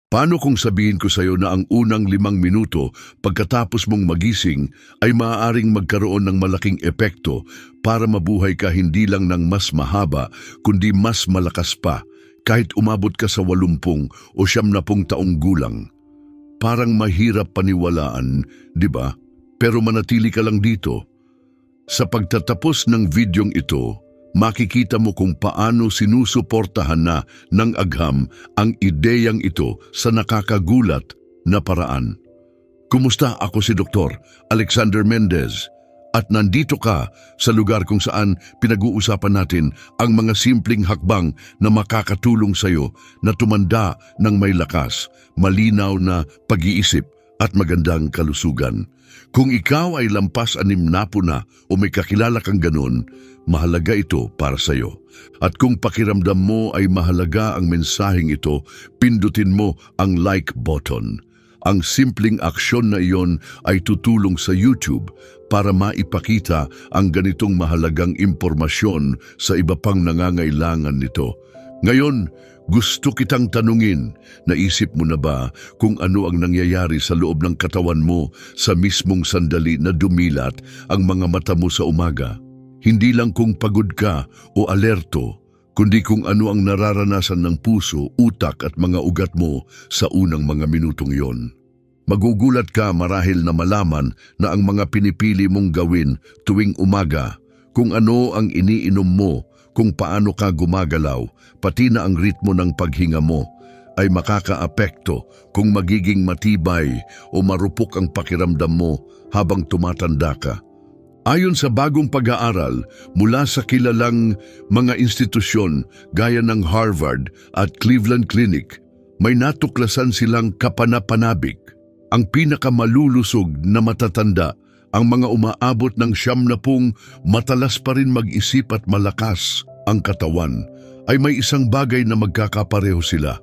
Paano kung sabihin ko sa iyo na ang unang 5 minuto pagkatapos mong magising ay maaaring magkaroon ng malaking epekto para mabuhay ka hindi lang ng mas mahaba kundi mas malakas pa kahit umabot ka sa 80 o 70 taong gulang. Parang mahirap paniwalaan, di ba? Pero manatili ka lang dito. Sa pagtatapos ng videong ito, makikita mo kung paano sinusuportahan na ng agham ang ideyang ito sa nakakagulat na paraan. Kumusta? Ako si Dr. Alexander Mendez at nandito ka sa lugar kung saan pinag-uusapan natin ang mga simpleng hakbang na makakatulong sa iyo na tumanda ng may lakas, malinaw na pag-iisip at magandang kalusugan. Kung ikaw ay lampas 60 na o may kakilala kang ganun, mahalaga ito para sa iyo. At kung pakiramdam mo ay mahalaga ang mensaheng ito, pindutin mo ang like button. Ang simpleng aksyon na iyon ay tutulong sa YouTube para maipakita ang ganitong mahalagang impormasyon sa iba pang nangangailangan nito. Ngayon, gusto kitang tanungin, naisip mo na ba kung ano ang nangyayari sa loob ng katawan mo sa mismong sandali na dumilat ang mga mata mo sa umaga? Hindi lang kung pagod ka o alerto, kundi kung ano ang nararanasan ng puso, utak at mga ugat mo sa unang mga minutong yon. Magugulat ka marahil na malaman na ang mga pinipili mong gawin tuwing umaga, kung ano ang iniinom mo, kung paano ka gumagalaw, pati na ang ritmo ng paghinga mo, ay makakaapekto kung magiging matibay o marupok ang pakiramdam mo habang tumatanda ka. Ayon sa bagong pag-aaral mula sa kilalang mga institusyon gaya ng Harvard at Cleveland Clinic, may natuklasan silang kapanapanabik. Ang pinakamalulusog na matatanda, ang mga umaabot ng 70, matalas pa rin mag-isip at malakas ang katawan, ay may isang bagay na magkakapareho sila.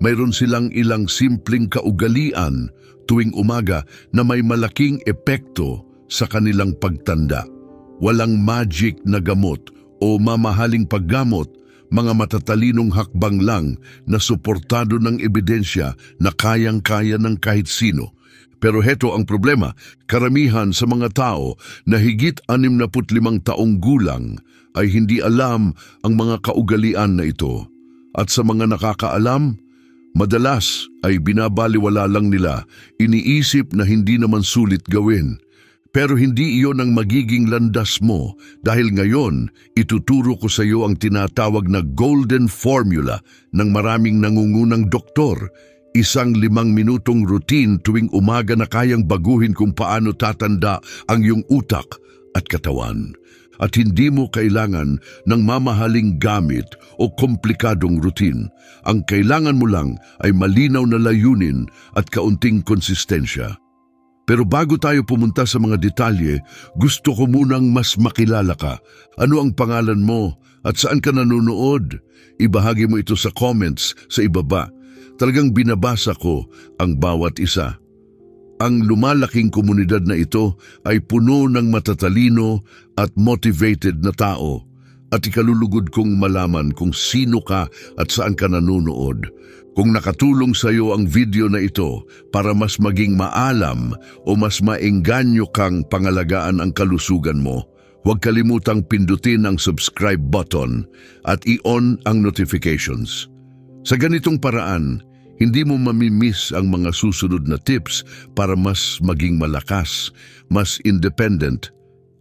Mayroon silang ilang simpleng kaugalian tuwing umaga na may malaking epekto sa kanilang pagtanda. Walang magic na gamot o mamahaling paggamot, mga matatalinong hakbang lang na suportado ng ebidensya na kayang-kaya ng kahit sino. Pero heto ang problema, karamihan sa mga tao na higit 65 taong gulang ay hindi alam ang mga kaugalian na ito. At sa mga nakakaalam, madalas ay binabaliwala lang nila, iniisip na hindi naman sulit gawin. Pero hindi iyon ang magiging landas mo dahil ngayon ituturo ko sa iyo ang tinatawag na golden formula ng maraming nangungunang doktor. Isang 5 minutong routine tuwing umaga na kayang baguhin kung paano tatanda ang iyong utak at katawan. At hindi mo kailangan ng mamahaling gamit o komplikadong routine. Ang kailangan mo lang ay malinaw na layunin at kaunting konsistensya. Pero bago tayo pumunta sa mga detalye, gusto ko munang mas makilala ka. Ano ang pangalan mo at saan ka nanonood? Ibahagi mo ito sa comments sa ibaba. Talagang binabasa ko ang bawat isa. Ang lumalaking komunidad na ito ay puno ng matatalino at motivated na tao. At ikalulugod kong malaman kung sino ka at saan ka nanonood. Kung nakatulong sa iyo ang video na ito para mas maging maalam o mas maengganyo kang pangalagaan ang kalusugan mo, huwag kalimutang pindutin ang subscribe button at i-on ang notifications. Sa ganitong paraan, hindi mo mamimiss ang mga susunod na tips para mas maging malakas, mas independent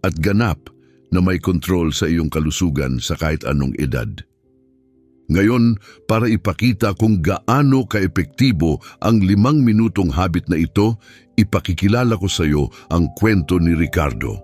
at ganap na may kontrol sa iyong kalusugan sa kahit anong edad. Ngayon, para ipakita kung gaano kaepektibo ang 5 minutong habit na ito, ipakikilala ko sa iyo ang kwento ni Ricardo.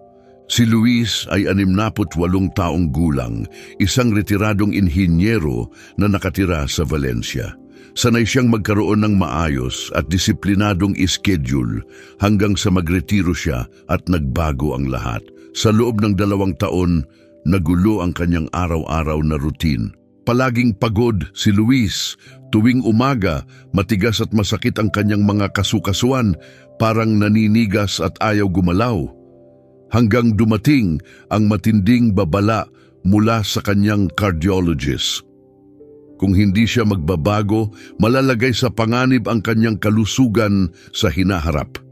Si Luis ay 68 taong gulang, isang retiradong inhinyero na nakatira sa Valencia. Sanay siyang magkaroon ng maayos at disiplinadong schedule hanggang sa magretiro siya at nagbago ang lahat. Sa loob ng 2 taon, nagulo ang kanyang araw-araw na routine. Palaging pagod si Luis. Tuwing umaga, matigas at masakit ang kanyang mga kasukasuan, parang naninigas at ayaw gumalaw. Hanggang dumating ang matinding babala mula sa kanyang cardiologist. Kung hindi siya magbabago, malalagay sa panganib ang kanyang kalusugan sa hinaharap.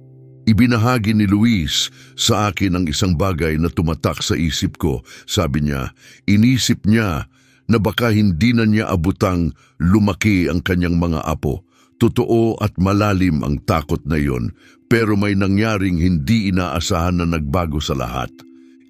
Ibinahagi ni Luis sa akin ang isang bagay na tumatak sa isip ko. Sabi niya, inisip niya na baka hindi na niya abutang lumaki ang kanyang mga apo. Totoo at malalim ang takot na iyon, pero may nangyaring hindi inaasahan na nagbago sa lahat.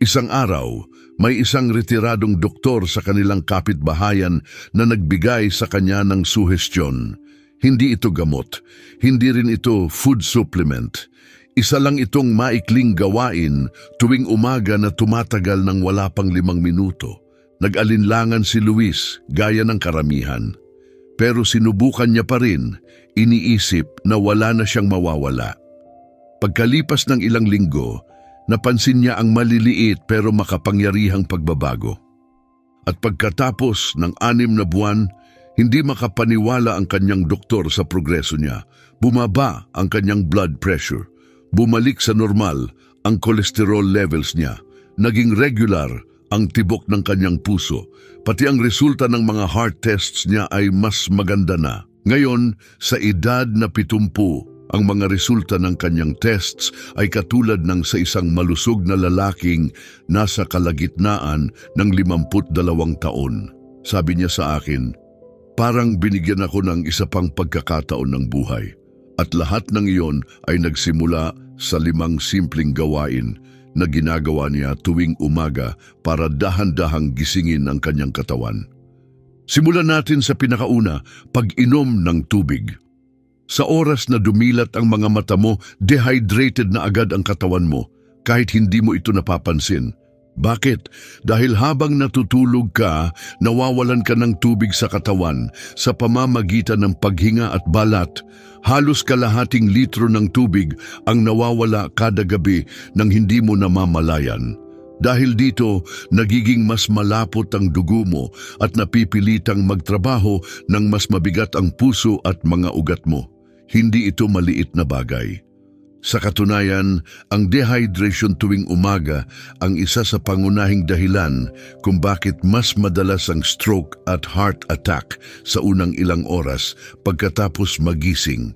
Isang araw, may isang retiradong doktor sa kanilang kapitbahayan na nagbigay sa kanya ng suhestyon. Hindi ito gamot, hindi rin ito food supplement. Isa lang itong maikling gawain tuwing umaga na tumatagal ng wala pang 5 minuto. Nag-alinlangan si Luis gaya ng karamihan. Pero sinubukan niya pa rin, iniisip na wala na siyang mawawala. Pagkalipas ng ilang linggo, napansin niya ang maliliit pero makapangyarihang pagbabago. At pagkatapos ng 6 na buwan, hindi makapaniwala ang kanyang doktor sa progreso niya. Bumaba ang kanyang blood pressure. Bumalik sa normal ang cholesterol levels niya. Naging regular ang tibok ng kanyang puso. Pati ang resulta ng mga heart tests niya ay mas maganda na. Ngayon, sa edad na 70, ang mga resulta ng kanyang tests ay katulad ng sa isang malusog na lalaking nasa kalagitnaan ng 52 taon. Sabi niya sa akin, parang binigyan ako ng isa pang pagkakataon ng buhay. At lahat ng iyon ay nagsimula sa 5 simpleng gawain na ginagawa niya tuwing umaga para dahan-dahang gisingin ang kanyang katawan. Simulan natin sa pinakauna, pag-inom ng tubig. Sa oras na dumilat ang mga mata mo, dehydrated na agad ang katawan mo, kahit hindi mo ito napapansin. Bakit? Dahil habang natutulog ka, nawawalan ka ng tubig sa katawan sa pamamagitan ng paghinga at balat. Halos kalahating litro ng tubig ang nawawala kada gabi nang hindi mo namamalayan. Dahil dito, nagiging mas malapot ang dugo mo at napipilitang magtrabaho ng mas mabigat ang puso at mga ugat mo. Hindi ito maliit na bagay. Sa katunayan, ang dehydration tuwing umaga ang isa sa pangunahing dahilan kung bakit mas madalas ang stroke at heart attack sa unang ilang oras pagkatapos magising,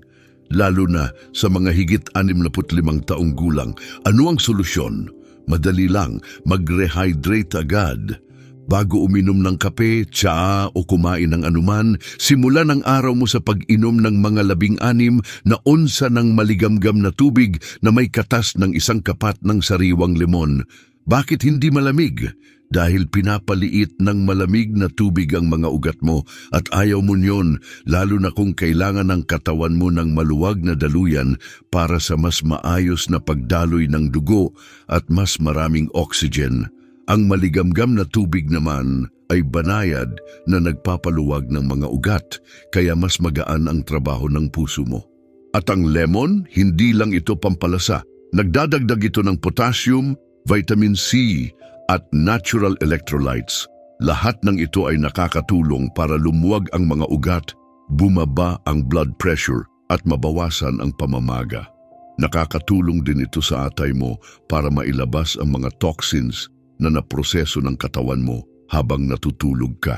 lalo na sa mga higit 65 taong gulang. Ano ang solusyon? Madali lang, mag-rehydrate agad. Bago uminom ng kape, tsaa o kumain ng anuman, simulan ang araw mo sa pag-inom ng mga 16 na onsa ng maligamgam na tubig na may katas ng 1 kapat ng sariwang lemon. Bakit hindi malamig? Dahil pinapaliit ng malamig na tubig ang mga ugat mo at ayaw mo niyon, lalo na kung kailangan ng katawan mo ng maluwag na daluyan para sa mas maayos na pagdaloy ng dugo at mas maraming oxygen. Ang maligamgam na tubig naman ay banayad na nagpapaluwag ng mga ugat, kaya mas magaan ang trabaho ng puso mo. At ang lemon, hindi lang ito pampalasa. Nagdadagdag ito ng potassium, vitamin C, at natural electrolytes. Lahat ng ito ay nakakatulong para lumuwag ang mga ugat, bumaba ang blood pressure, at mabawasan ang pamamaga. Nakakatulong din ito sa atay mo para mailabas ang mga toxins na naproseso ng katawan mo habang natutulog ka.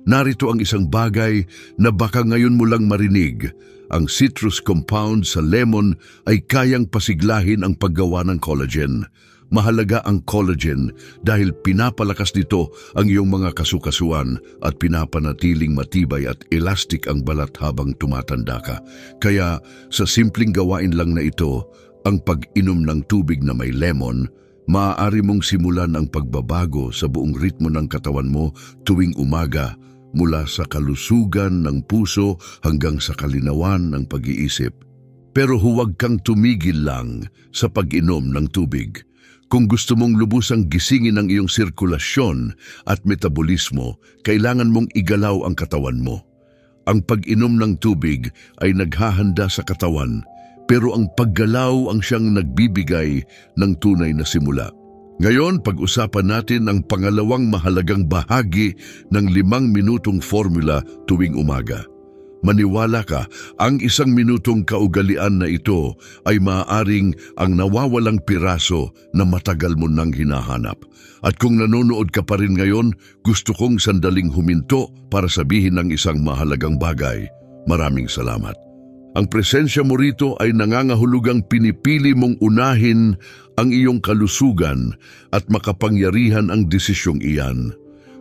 Narito ang isang bagay na baka ngayon mo lang marinig. Ang citrus compound sa lemon ay kayang pasiglahin ang paggawa ng collagen. Mahalaga ang collagen dahil pinapalakas nito ang iyong mga kasukasuan at pinapanatiling matibay at elastic ang balat habang tumatanda ka. Kaya sa simpleng gawain lang na ito, ang pag-inom ng tubig na may lemon, maaari mong simulan ang pagbabago sa buong ritmo ng katawan mo tuwing umaga, mula sa kalusugan ng puso hanggang sa kalinawan ng pag-iisip. Pero huwag kang tumigil lang sa pag-inom ng tubig. Kung gusto mong lubusang gisingin ang iyong sirkulasyon at metabolismo, kailangan mong igalaw ang katawan mo. Ang pag-inom ng tubig ay naghahanda sa katawan, pero ang paggalaw ang siyang nagbibigay ng tunay na simula. Ngayon, pag-usapan natin ang pangalawang mahalagang bahagi ng 5 minutong formula tuwing umaga. Maniwala ka, ang 1 minutong kaugalian na ito ay maaaring ang nawawalang piraso na matagal mo nang hinahanap. At kung nanonood ka pa rin ngayon, gusto kong sandaling huminto para sabihin ng isang mahalagang bagay. Maraming salamat. Ang presensya mo rito ay nangangahulugang pinipili mong unahin ang iyong kalusugan at makapangyarihan ang desisyong iyan.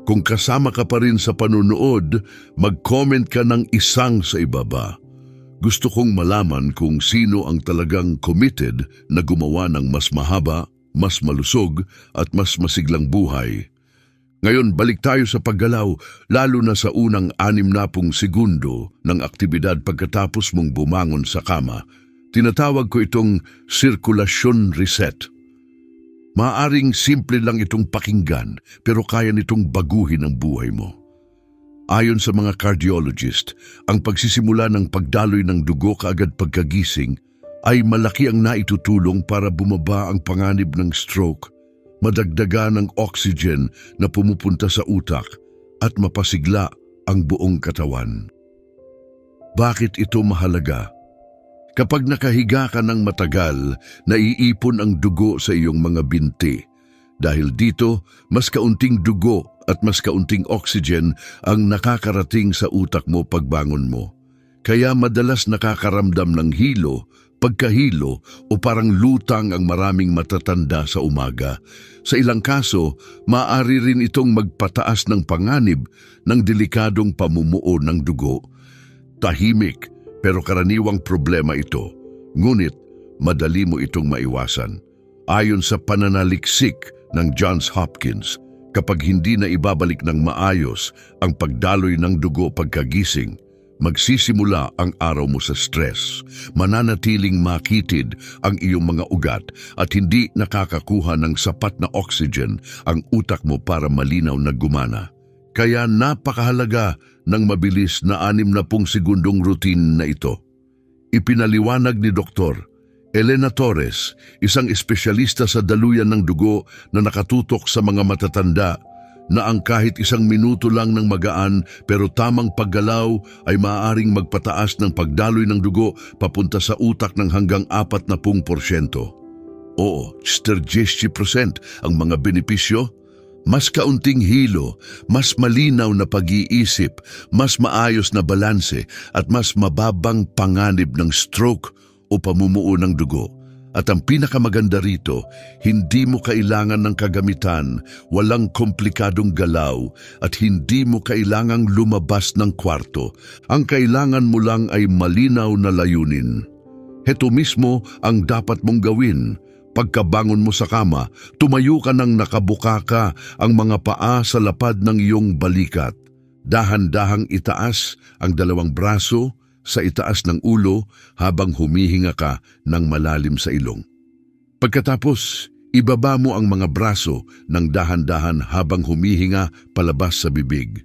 Kung kasama ka pa rin sa panunood, mag-comment ka ng 1 sa ibaba. Gusto kong malaman kung sino ang talagang committed na gumawa ng mas mahaba, mas malusog at mas masiglang buhay. Ngayon, balik tayo sa paggalaw, lalo na sa unang 60 segundo ng aktibidad pagkatapos mong bumangon sa kama. Tinatawag ko itong circulation reset. Maaring simple lang itong pakinggan, pero kaya nitong baguhin ang buhay mo. Ayon sa mga cardiologist, ang pagsisimula ng pagdaloy ng dugo kaagad pagkagising ay malaki ang naitutulong para bumaba ang panganib ng stroke, madagdagan ng oxygen na pumupunta sa utak at mapasigla ang buong katawan. Bakit ito mahalaga? Kapag nakahiga ka ng matagal, naiipon ang dugo sa iyong mga binti. Dahil dito, mas kaunting dugo at mas kaunting oxygen ang nakakarating sa utak mo pagbangon mo. Kaya madalas nakakaramdam ng hilo, pagkahilo o parang lutang ang maraming matatanda sa umaga. Sa ilang kaso, maaari rin itong magpataas ng panganib ng delikadong pamumuo ng dugo. Tahimik, pero karaniwang problema ito. Ngunit, madali mo itong maiwasan. Ayon sa pananaliksik ng Johns Hopkins, kapag hindi na ibabalik ng maayos ang pagdaloy ng dugo pagkagising, magsisimula ang araw mo sa stress, mananatiling makitid ang iyong mga ugat at hindi nakakakuha ng sapat na oxygen ang utak mo para malinaw na gumana. Kaya napakahalaga ng mabilis na 60 segundong routine na ito. Ipinaliwanag ni Dr. Elena Torres, isang espesyalista sa daluyan ng dugo na nakatutok sa mga matatanda, na ang kahit 1 minuto lang ng magaan pero tamang paggalaw ay maaaring magpataas ng pagdaloy ng dugo papunta sa utak ng hanggang 40%. Oo, 40% ang mga benepisyo. Mas kaunting hilo, mas malinaw na pag-iisip, mas maayos na balanse at mas mababang panganib ng stroke o pamumuo ng dugo. At ang pinakamaganda rito, hindi mo kailangan ng kagamitan, walang komplikadong galaw at hindi mo kailangang lumabas ng kwarto. Ang kailangan mo lang ay malinaw na layunin. Heto mismo ang dapat mong gawin. Pagkabangon mo sa kama, tumayo ka nang nakabuka ka ang mga paa sa lapad ng iyong balikat. Dahan-dahang itaas ang 2 braso sa itaas ng ulo habang humihinga ka ng malalim sa ilong. Pagkatapos, ibaba mo ang mga braso ng dahan-dahan habang humihinga palabas sa bibig.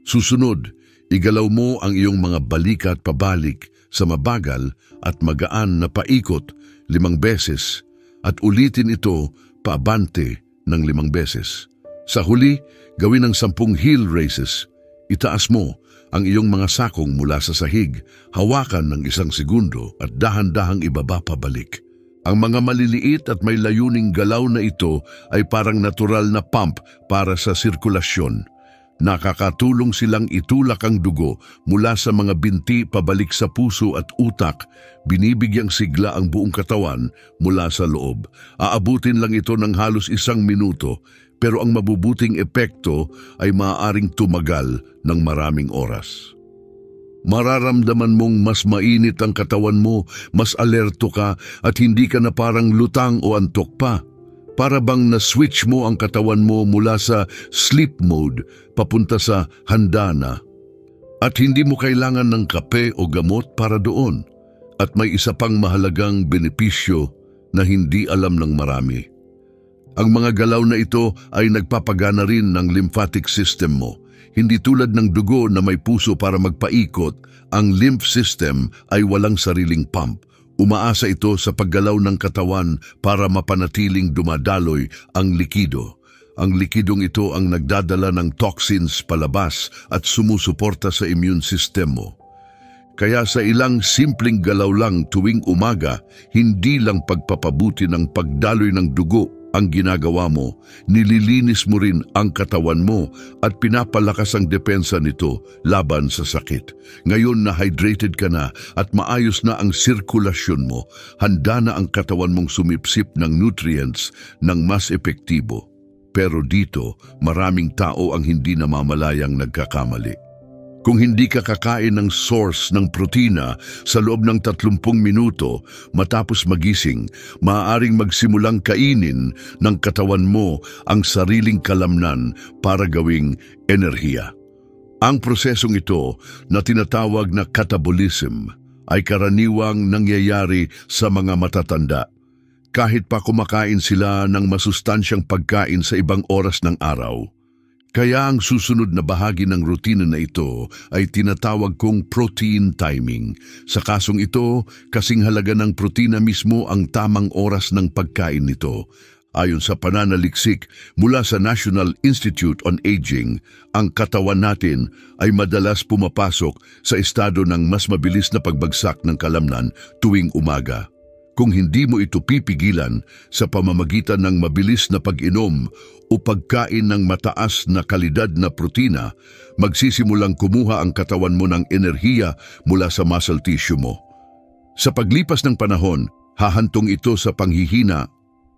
Susunod, igalaw mo ang iyong mga balikat pabalik sa mabagal at magaan na paikot 5 beses at ulitin ito paabante ng 5 beses. Sa huli, gawin ang 10 heel raises. Itaas mo ang iyong mga sakong mula sa sahig, hawakan ng 1 segundo at dahan-dahang ibaba pabalik. Ang mga maliliit at may layuning galaw na ito ay parang natural na pump para sa sirkulasyon. Nakakatulong silang itulak ang dugo mula sa mga binti pabalik sa puso at utak, binibigyang sigla ang buong katawan mula sa loob. Aabutin lang ito ng halos 1 minuto, pero ang mabubuting epekto ay maaaring tumagal ng maraming oras. Mararamdaman mong mas mainit ang katawan mo, mas alerto ka at hindi ka na parang lutang o antok pa. Para bang na-switch mo ang katawan mo mula sa sleep mode papunta sa handa na. At hindi mo kailangan ng kape o gamot para doon. At may isa pang mahalagang benepisyo na hindi alam ng marami. Ang mga galaw na ito ay nagpapagana rin ng lymphatic system mo. Hindi tulad ng dugo na may puso para magpaikot, ang lymph system ay walang sariling pump. Umaasa ito sa paggalaw ng katawan para mapanatiling dumadaloy ang likido. Ang likidong ito ang nagdadala ng toxins palabas at sumusuporta sa immune system mo. Kaya sa ilang simpleng galaw lang tuwing umaga, hindi lang pagpapabuti ng pagdaloy ng dugo ang ginagawa mo, nililinis mo rin ang katawan mo at pinapalakas ang depensa nito laban sa sakit. Ngayon na hydrated ka na at maayos na ang sirkulasyon mo, handa na ang katawan mong sumipsip ng nutrients ng mas epektibo. Pero dito, maraming tao ang hindi namamalayang nagkakamali. Kung hindi ka kakain ng source ng protina sa loob ng 30 minuto matapos magising, maaaring magsimulang kainin ng katawan mo ang sariling kalamnan para gawing enerhiya. Ang prosesong ito na tinatawag na catabolism ay karaniwang nangyayari sa mga matatanda. Kahit pa kumakain sila ng masustansyang pagkain sa ibang oras ng araw. Kaya ang susunod na bahagi ng rutina na ito ay tinatawag kong protein timing. Sa kasong ito, kasing halaga ng protina mismo ang tamang oras ng pagkain nito. Ayon sa pananaliksik mula sa National Institute on Aging, ang katawan natin ay madalas pumapasok sa estado ng mas mabilis na pagbagsak ng kalamnan tuwing umaga. Kung hindi mo ito pipigilan sa pamamagitan ng mabilis na pag-inom o pagkain ng mataas na kalidad na protina, magsisimulang kumuha ang katawan mo ng enerhiya mula sa muscle tissue mo. Sa paglipas ng panahon, hahantong ito sa panghihina,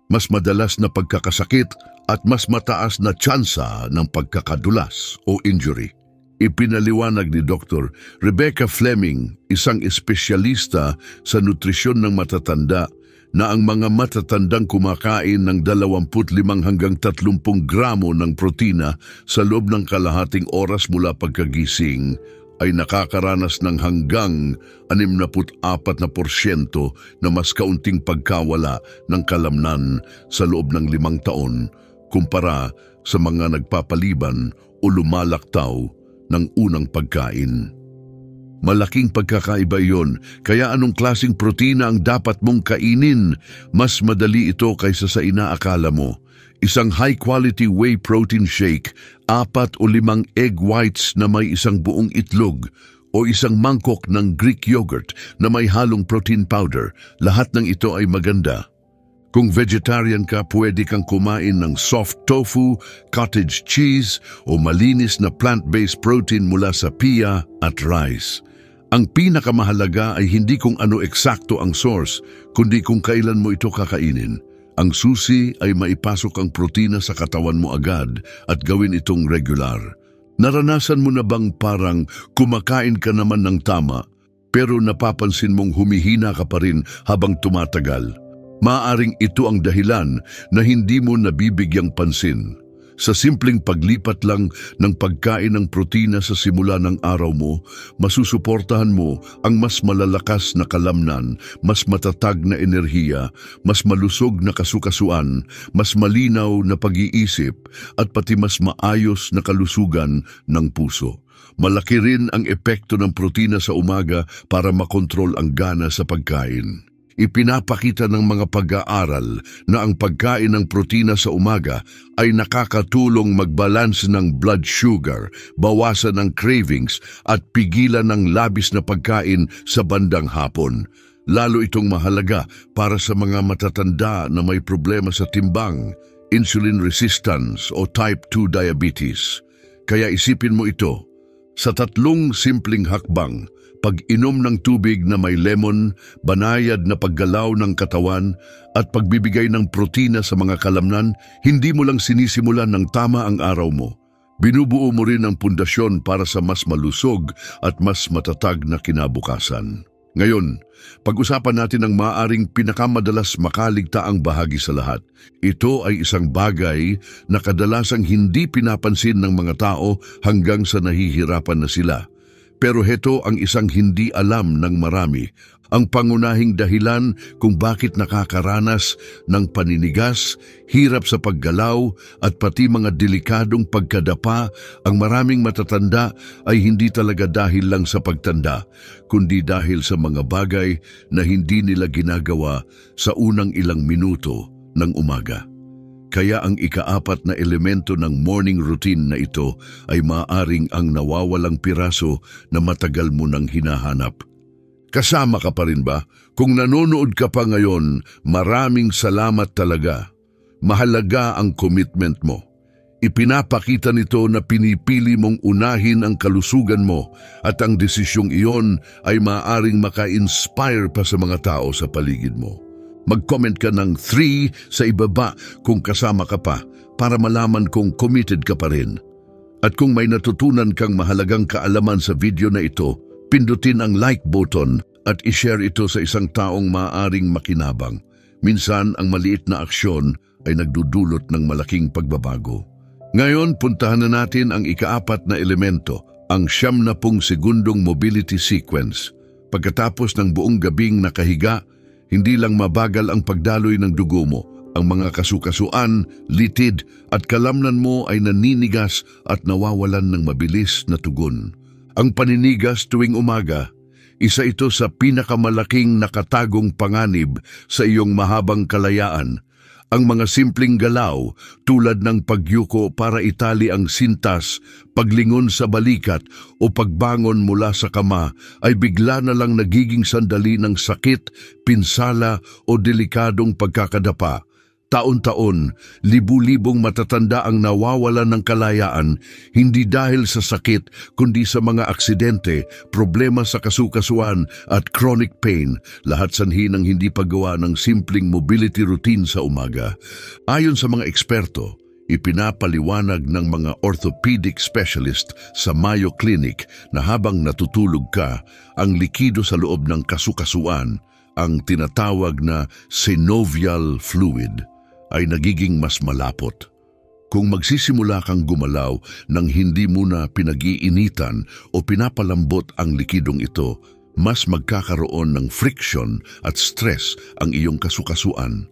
mas madalas na pagkakasakit at mas mataas na tsansa ng pagkakadulas o injury. Ipinaliwanag ni Dr. Rebecca Fleming, isang espesyalista sa nutrisyon ng matatanda, na ang mga matatandang kumakain ng 25 hanggang 30 gramo ng protina sa loob ng kalahating oras mula pagkagising ay nakakaranas ng hanggang 64% na mas kaunting pagkawala ng kalamnan sa loob ng 5 taon kumpara sa mga nagpapaliban o lumalaktaw ng unang pagkain. Malaking pagkakaiba iyon, kaya anong klaseng protina ang dapat mong kainin? Mas madali ito kaysa sa inaakala mo. Isang high-quality whey protein shake, 4 o 5 egg whites na may isang buong itlog, o isang mangkok ng Greek yogurt na may halong protein powder, lahat ng ito ay maganda. Kung vegetarian ka, pwede kang kumain ng soft tofu, cottage cheese o malinis na plant-based protein mula sa pea at rice. Ang pinakamahalaga ay hindi kung ano eksakto ang source, kundi kung kailan mo ito kakainin. Ang susi ay maipasok ang protina sa katawan mo agad at gawin itong regular. Naranasan mo na bang parang kumakain ka naman ng tama, pero napapansin mong humihina ka pa rin habang tumatagal? Maaaring ito ang dahilan na hindi mo nabibigyang pansin. Sa simpleng paglipat lang ng pagkain ng protina sa simula ng araw mo, masusuportahan mo ang mas malalakas na kalamnan, mas matatag na enerhiya, mas malusog na kasukasuan, mas malinaw na pag-iisip, at pati mas maayos na kalusugan ng puso. Malaki rin ang epekto ng protina sa umaga para makontrol ang gana sa pagkain. Ipinapakita ng mga pag-aaral na ang pagkain ng protina sa umaga ay nakakatulong magbalance ng blood sugar, bawasan ng cravings at pigilan ng labis na pagkain sa bandang hapon. Lalo itong mahalaga para sa mga matatanda na may problema sa timbang, insulin resistance o type 2 diabetes. Kaya isipin mo ito, sa 3 simpleng hakbang, pag-inom ng tubig na may lemon, banayad na paggalaw ng katawan, at pagbibigay ng protina sa mga kalamnan, hindi mo lang sinisimulan ng tama ang araw mo. Binubuo mo rin ang pundasyon para sa mas malusog at mas matatag na kinabukasan. Ngayon, pag-usapan natin ang maaaring pinakamadalas makaligtaang bahagi sa lahat. Ito ay isang bagay na kadalasang hindi pinapansin ng mga tao hanggang sa nahihirapan na sila. Pero heto ang isang hindi alam ng marami, ang pangunahing dahilan kung bakit nakakaranas ng paninigas, hirap sa paggalaw at pati mga delikadong pagkadapa. Ang maraming matatanda ay hindi talaga dahil lang sa pagtanda, kundi dahil sa mga bagay na hindi nila ginagawa sa unang ilang minuto ng umaga. Kaya ang ika-4 na elemento ng morning routine na ito ay maaaring ang nawawalang piraso na matagal mo nang hinahanap. Kasama ka pa rin ba? Kung nanonood ka pa ngayon, maraming salamat talaga. Mahalaga ang commitment mo. Ipinapakita nito na pinipili mong unahin ang kalusugan mo at ang desisyong iyon ay maaaring maka-inspire pa sa mga tao sa paligid mo. Mag-comment ka ng 3 sa ibaba kung kasama ka pa para malaman kung committed ka pa rin. At kung may natutunan kang mahalagang kaalaman sa video na ito, pindutin ang like button at ishare ito sa isang taong maaaring makinabang. Minsan ang maliit na aksyon ay nagdudulot ng malaking pagbabago. Ngayon, puntahan na natin ang ika-4 na elemento, ang 90 segundong mobility sequence. Pagkatapos ng buong gabing nakahiga, hindi lang mabagal ang pagdaloy ng dugo mo. Ang mga kasukasuan, litid at kalamnan mo ay naninigas at nawawalan ng mabilis na tugon. Ang paninigas tuwing umaga, isa ito sa pinakamalaking nakatagong panganib sa iyong mahabang kalayaan. Ang mga simpleng galaw tulad ng pagyuko para itali ang sintas, paglingon sa balikat o pagbangon mula sa kama ay bigla na lang nagiging sandali ng sakit, pinsala o delikadong pagkakadapa. Taon-taon, libu-libong matatanda ang nawawalan ng kalayaan hindi dahil sa sakit kundi sa mga aksidente, problema sa kasukasuan at chronic pain, lahat sanhi ng hindi paggawa ng simpleng mobility routine sa umaga. Ayon sa mga eksperto, ipinapaliwanag ng mga orthopedic specialist sa Mayo Clinic na habang natutulog ka, ang likido sa loob ng kasukasuan, ang tinatawag na synovial fluid, ay nagiging mas malapot. Kung magsisimula kang gumalaw nang hindi mo na pinag-iinitan o pinapalambot ang likidong ito, mas magkakaroon ng friction at stress ang iyong kasukasuan.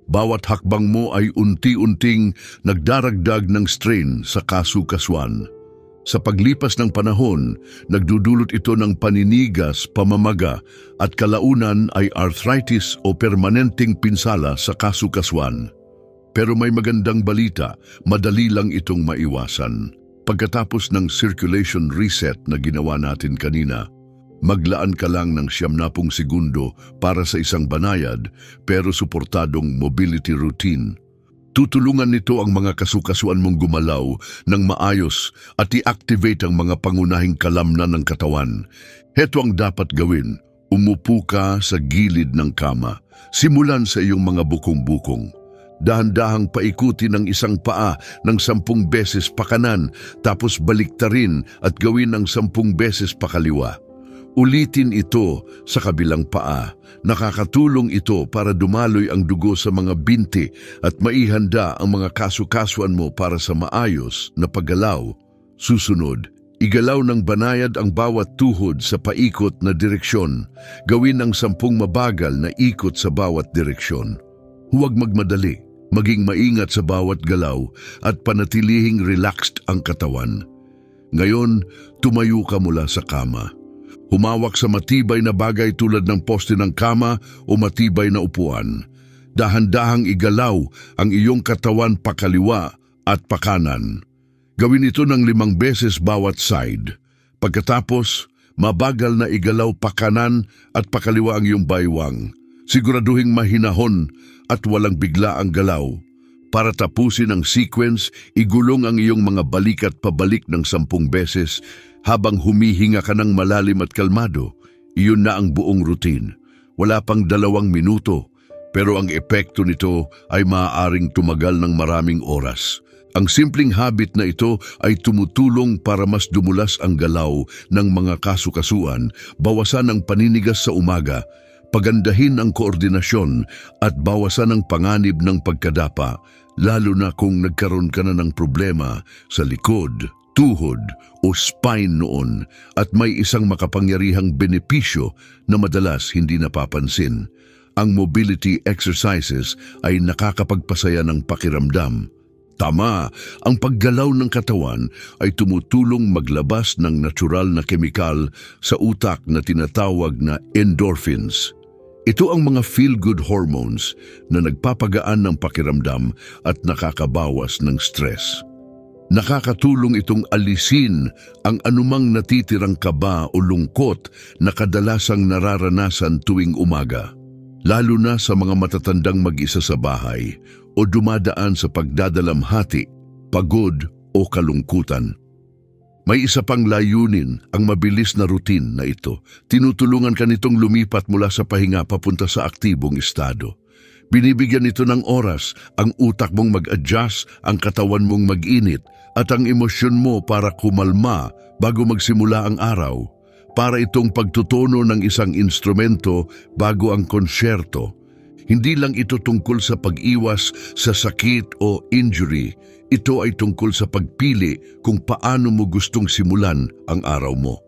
Bawat hakbang mo ay unti-unting nagdaragdag ng strain sa kasukasuan. Sa paglipas ng panahon, nagdudulot ito ng paninigas, pamamaga at kalaunan ay arthritis o permanenteng pinsala sa kasukasuan. Pero may magandang balita, madali lang itong maiwasan. Pagkatapos ng circulation reset na ginawa natin kanina, maglaan ka lang ng 90 segundo para sa isang banayad pero suportadong mobility routine. Tutulungan nito ang mga kasukasuan mong gumalaw ng maayos at i-activate ang mga pangunahing kalamnan ng katawan. Heto ang dapat gawin. Umupo ka sa gilid ng kama. Simulan sa iyong mga bukong-bukong. Dahan-dahang paikutin ang isang paa ng 10 beses pakanan tapos baliktarin at gawin ng 10 beses pakaliwa. Ulitin ito sa kabilang paa. Nakakatulong ito para dumaloy ang dugo sa mga binti at maihanda ang mga kasukasuan mo para sa maayos na paggalaw. Susunod, igalaw ng banayad ang bawat tuhod sa paikot na direksyon. Gawin ang 10 mabagal na ikot sa bawat direksyon. Huwag magmadali, maging maingat sa bawat galaw at panatilihing relaxed ang katawan. Ngayon, tumayo ka mula sa kama. Humawak sa matibay na bagay tulad ng poste ng kama o matibay na upuan. Dahan-dahang igalaw ang iyong katawan pakaliwa at pakanan. Gawin ito ng 5 beses bawat side. Pagkatapos, mabagal na igalaw pakanan at pakaliwa ang iyong baywang. Siguraduhing mahinahon at walang bigla ang galaw. Para tapusin ang sequence, igulong ang iyong mga balikat pabalik ng 10 beses habang humihinga ka ng malalim at kalmado. Iyon na ang buong routine. Wala pang 2 minuto, pero ang epekto nito ay maaaring tumagal ng maraming oras. Ang simpleng habit na ito ay tumutulong para mas dumulas ang galaw ng mga kasukasuan, bawasan ang paninigas sa umaga, pagandahin ang koordinasyon at bawasan ang panganib ng pagkadapa, lalo na kung nagkaroon ka na ng problema sa likod, tuhod o spine noon at may isang makapangyarihang benepisyo na madalas hindi napapansin. Ang mobility exercises ay nakakapagpasaya ng pakiramdam. Tama, ang paggalaw ng katawan ay tumutulong maglabas ng natural na kemikal sa utak na tinatawag na endorphins. Ito ang mga feel-good hormones na nagpapagaan ng pakiramdam at nakakabawas ng stress. Nakakatulong itong alisin ang anumang natitirang kaba o lungkot na kadalasang nararanasan tuwing umaga, lalo na sa mga matatandang mag-isa sa bahay o dumadaan sa pagdadalamhati, pagod o kalungkutan. May isa pang layunin ang mabilis na routine na ito. Tinutulungan ka nitong lumipat mula sa pahinga papunta sa aktibong estado. Binibigyan nito ng oras ang utak mong mag-adjust, ang katawan mong mag-init, at ang emosyon mo para kumalma bago magsimula ang araw. Para itong pagtutono ng isang instrumento bago ang konsyerto. Hindi lang ito tungkol sa pag-iwas sa sakit o injury. Ito ay tungkol sa pagpili kung paano mo gustong simulan ang araw mo.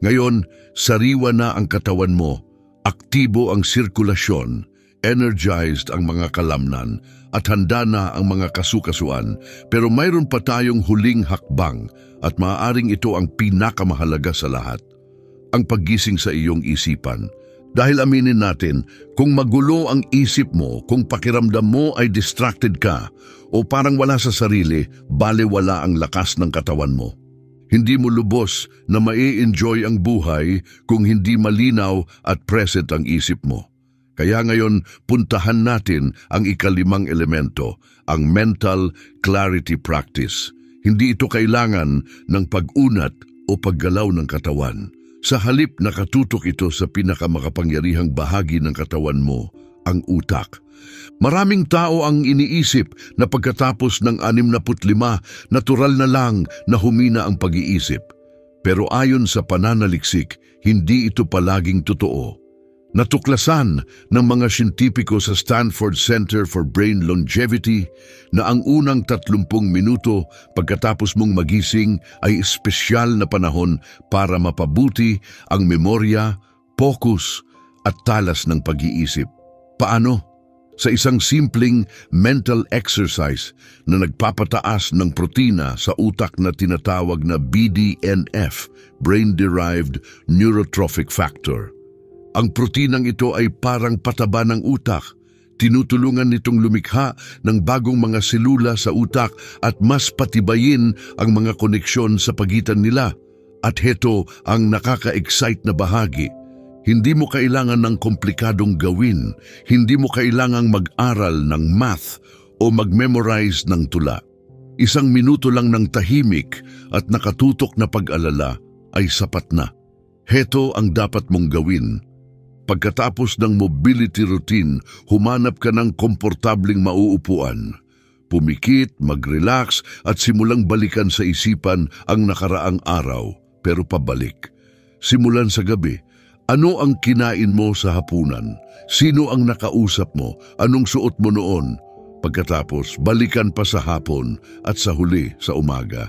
Ngayon, sariwa na ang katawan mo, aktibo ang sirkulasyon, energized ang mga kalamnan, at handa na ang mga kasukasuan. Pero mayroon pa tayong huling hakbang at maaaring ito ang pinakamahalaga sa lahat. Ang paggising sa iyong isipan. Dahil aminin natin, kung magulo ang isip mo, kung pakiramdam mo ay distracted ka o parang wala sa sarili, balewala ang lakas ng katawan mo. Hindi mo lubos na mai-enjoy ang buhay kung hindi malinaw at present ang isip mo. Kaya ngayon, puntahan natin ang ikalimang elemento, ang mental clarity practice. Hindi ito kailangan ng pag-unat o paggalaw ng katawan. Sa halip nakatutok ito sa pinakamakapangyarihang bahagi ng katawan mo, ang utak. Maraming tao ang iniisip na pagkatapos ng 65, natural na lang na humina ang pag-iisip. Pero ayon sa pananaliksik, hindi ito palaging totoo. Natuklasan ng mga siyentipiko sa Stanford Center for Brain Longevity na ang unang 30 minuto pagkatapos mong magising ay espesyal na panahon para mapabuti ang memorya, focus at talas ng pag-iisip. Paano? Sa isang simpleng mental exercise na nagpapataas ng protina sa utak na tinatawag na BDNF, Brain-Derived Neurotrophic Factor. Ang protinang ito ay parang pataba ng utak. Tinutulungan nitong lumikha ng bagong mga selula sa utak at mas patibayin ang mga koneksyon sa pagitan nila. At heto ang nakaka-excite na bahagi. Hindi mo kailangan ng komplikadong gawin. Hindi mo kailangang mag-aral ng math o mag-memorize ng tula. 1 minuto lang ng tahimik at nakatutok na pag-alala ay sapat na. Heto ang dapat mong gawin. Pagkatapos ng mobility routine, humanap ka ng komportabling mauupuan. Pumikit, mag-relax at simulang balikan sa isipan ang nakaraang araw, pero pabalik. Simulan sa gabi. Ano ang kinain mo sa hapunan? Sino ang nakausap mo? Anong suot mo noon? Pagkatapos, balikan pa sa hapon at sa huli sa umaga.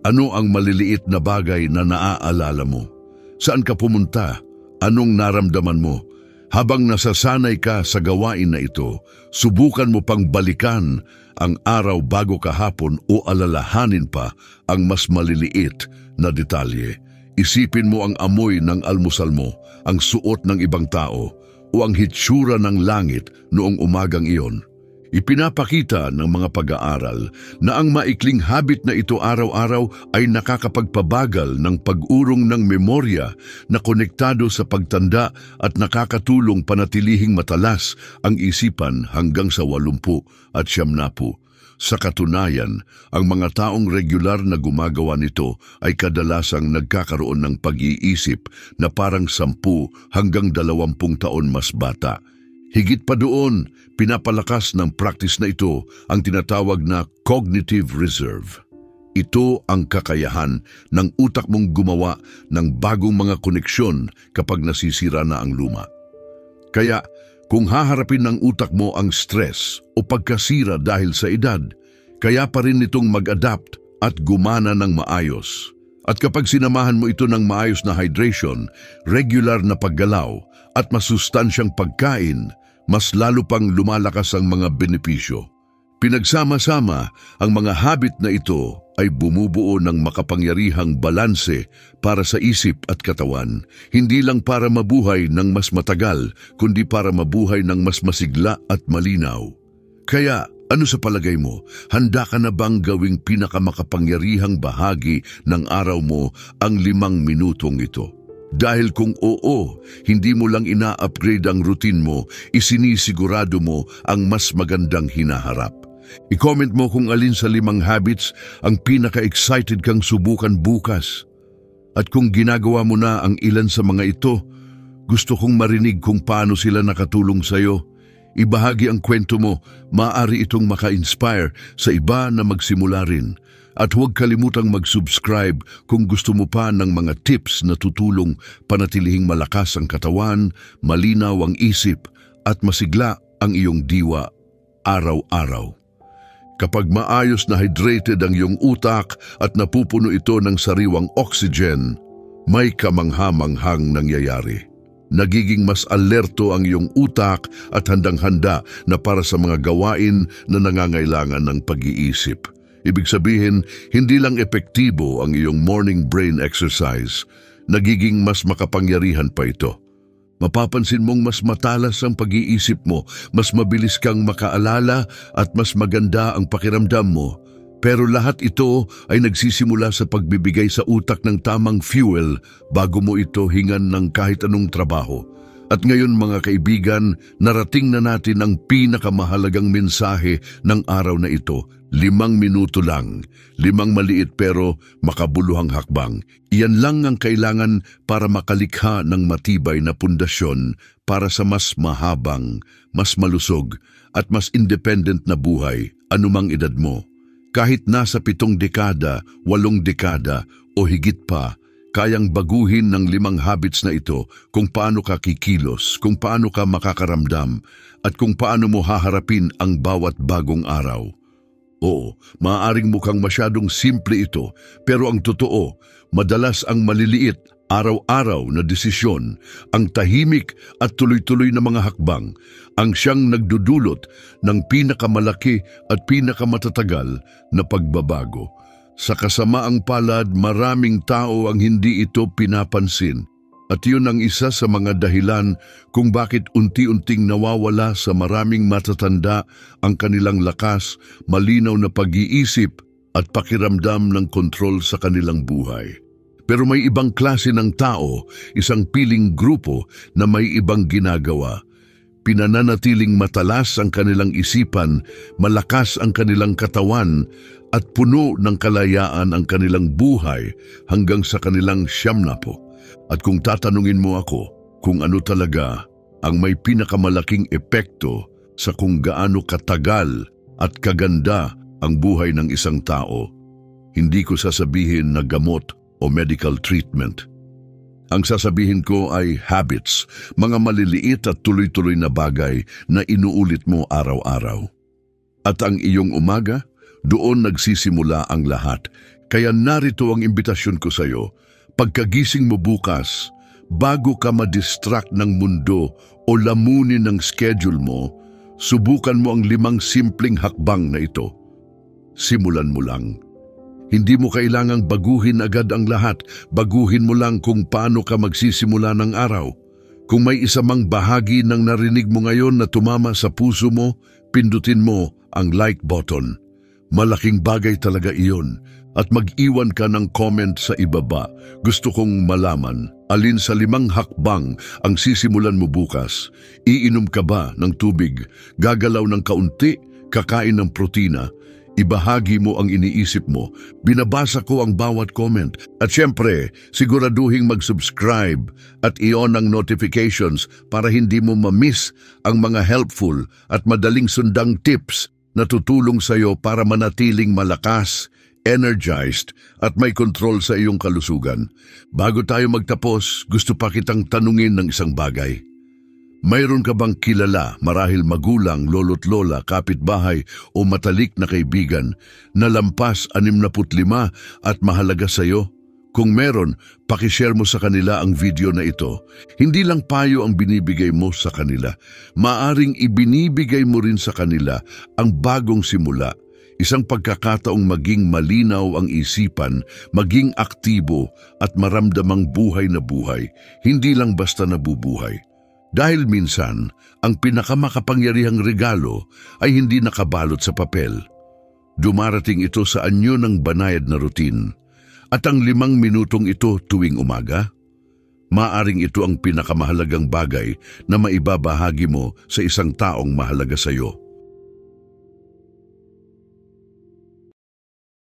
Ano ang maliliit na bagay na naaalala mo? Saan ka pumunta? Anong naramdaman mo? Habang nasasanay ka sa gawain na ito, subukan mo pang balikan ang araw bago kahapon o alalahanin pa ang mas maliliit na detalye. Isipin mo ang amoy ng almusal mo, ang suot ng ibang tao, o ang hitsura ng langit noong umagang iyon. Ipinapakita ng mga pag-aaral na ang maikling habit na ito araw-araw ay nakakapagpabagal ng pag-urong ng memorya na konektado sa pagtanda at nakakatulong panatilihing matalas ang isipan hanggang sa 80 at 90. Sa katunayan, ang mga taong regular na gumagawa nito ay kadalasang nagkakaroon ng pag-iisip na parang 10 hanggang 20 taon mas bata. Higit pa doon, pinapalakas ng practice na ito ang tinatawag na cognitive reserve. Ito ang kakayahan ng utak mong gumawa ng bagong mga koneksyon kapag nasisira na ang luma. Kaya, kung haharapin ng utak mo ang stress o pagkasira dahil sa edad, kaya pa rin itong mag-adapt at gumana ng maayos. At kapag sinamahan mo ito ng maayos na hydration, regular na paggalaw at masustansyang pagkain, mas lalo pang lumalakas ang mga benepisyo. Pinagsama-sama, ang mga habit na ito ay bumubuo ng makapangyarihang balanse para sa isip at katawan, hindi lang para mabuhay ng mas matagal, kundi para mabuhay ng mas masigla at malinaw. Kaya, Ano sa palagay mo, handa ka na bang gawing pinakamakapangyarihang bahagi ng araw mo ang 5 minutong ito? Dahil kung oo, hindi mo lang ina-upgrade ang routine mo, isinisigurado mo ang mas magandang hinaharap. I-comment mo kung alin sa 5 habits ang pinaka-excited kang subukan bukas. At kung ginagawa mo na ang ilan sa mga ito, gusto kong marinig kung paano sila nakatulong sa'yo. Ibahagi ang kwento mo, maaari itong maka-inspire sa iba na magsimula rin. At huwag kalimutang mag-subscribe kung gusto mo pa ng mga tips na tutulong panatilihing malakas ang katawan, malinaw ang isip, at masigla ang iyong diwa araw-araw. Kapag maayos na hydrated ang iyong utak at napupuno ito ng sariwang oxygen, may kamangha-manghang nangyayari. Nagiging mas alerto ang iyong utak at handang-handa na para sa mga gawain na nangangailangan ng pag-iisip. Ibig sabihin, hindi lang epektibo ang iyong morning brain exercise, nagiging mas makapangyarihan pa ito. Mapapansin mong mas matalas ang pag-iisip mo, mas mabilis kang makaalala at mas maganda ang pakiramdam mo. Pero lahat ito ay nagsisimula sa pagbibigay sa utak ng tamang fuel bago mo ito hingan ng kahit anong trabaho. At ngayon mga kaibigan, narating na natin ang pinakamahalagang mensahe ng araw na ito. 5 minuto lang, 5 maliit pero makabuluhang hakbang. Iyan lang ang kailangan para makalikha ng matibay na pundasyon para sa mas mahabang, mas malusog at mas independent na buhay, anumang edad mo. Kahit nasa 7 dekada, 8 dekada o higit pa, kayang baguhin ng 5 habits na ito kung paano ka kikilos, kung paano ka makakaramdam, at kung paano mo haharapin ang bawat bagong araw. Oo, maaaring mukhang masyadong simple ito, pero ang totoo, madalas ang maliliit, araw-araw na desisyon, ang tahimik at tuloy-tuloy na mga hakbang, ang siyang nagdudulot ng pinakamalaki at pinakamatatagal na pagbabago. Sa kasamaang palad, maraming tao ang hindi ito pinapansin. At yun ang isa sa mga dahilan kung bakit unti-unting nawawala sa maraming matatanda ang kanilang lakas, malinaw na pag-iisip at pakiramdam ng kontrol sa kanilang buhay. Pero may ibang klase ng tao, isang piling grupo na may ibang ginagawa. Pinananatiling matalas ang kanilang isipan, malakas ang kanilang katawan, at puno ng kalayaan ang kanilang buhay hanggang sa kanilang 70. At kung tatanungin mo ako kung ano talaga ang may pinakamalaking epekto sa kung gaano katagal at kaganda ang buhay ng isang tao, hindi ko sasabihin na gamot o medical treatment. Ang sasabihin ko ay habits, mga maliliit at tuloy-tuloy na bagay na inuulit mo araw-araw. At ang iyong umaga, doon nagsisimula ang lahat. Kaya narito ang imbitasyon ko sa iyo. Pagkagising mo bukas, bago ka ma-distract ng mundo o lamunin ng schedule mo, subukan mo ang 5 simpleng hakbang na ito. Simulan mo lang. Hindi mo kailangang baguhin agad ang lahat, baguhin mo lang kung paano ka magsisimula ng araw. Kung may isa mang bahagi ng narinig mo ngayon na tumama sa puso mo, pindutin mo ang like button. Malaking bagay talaga iyon. At mag-iwan ka ng comment sa ibaba. Gusto kong malaman, alin sa 5 hakbang ang sisimulan mo bukas? Iinom ka ba ng tubig? Gagalaw ng kaunti? Kakain ng protina? Ibahagi mo ang iniisip mo. Binabasa ko ang bawat comment. At syempre, siguraduhing mag-subscribe at i-on ang notifications para hindi mo ma-miss ang mga helpful at madaling sundang tips na tutulong sa iyo para manatiling malakas, energized at may control sa iyong kalusugan. Bago tayo magtapos, gusto pa kitang tanungin ng isang bagay. Mayroon ka bang kilala, marahil magulang, lolo't lola, kapitbahay o matalik na kaibigan na lampas 65 at mahalaga sa iyo? Kung meron, pakishare mo sa kanila ang video na ito. Hindi lang payo ang binibigay mo sa kanila. Maaring ibinibigay mo rin sa kanila ang bagong simula. Isang pagkakataong maging malinaw ang isipan, maging aktibo at maramdamang buhay na buhay, hindi lang basta nabubuhay. Dahil minsan, ang pinakamakapangyarihang regalo ay hindi nakabalot sa papel. Dumarating ito sa anyo ng banayad na routine. At ang 5 minutong ito tuwing umaga, maaring ito ang pinakamahalagang bagay na maibabahagi mo sa isang taong mahalaga sa iyo.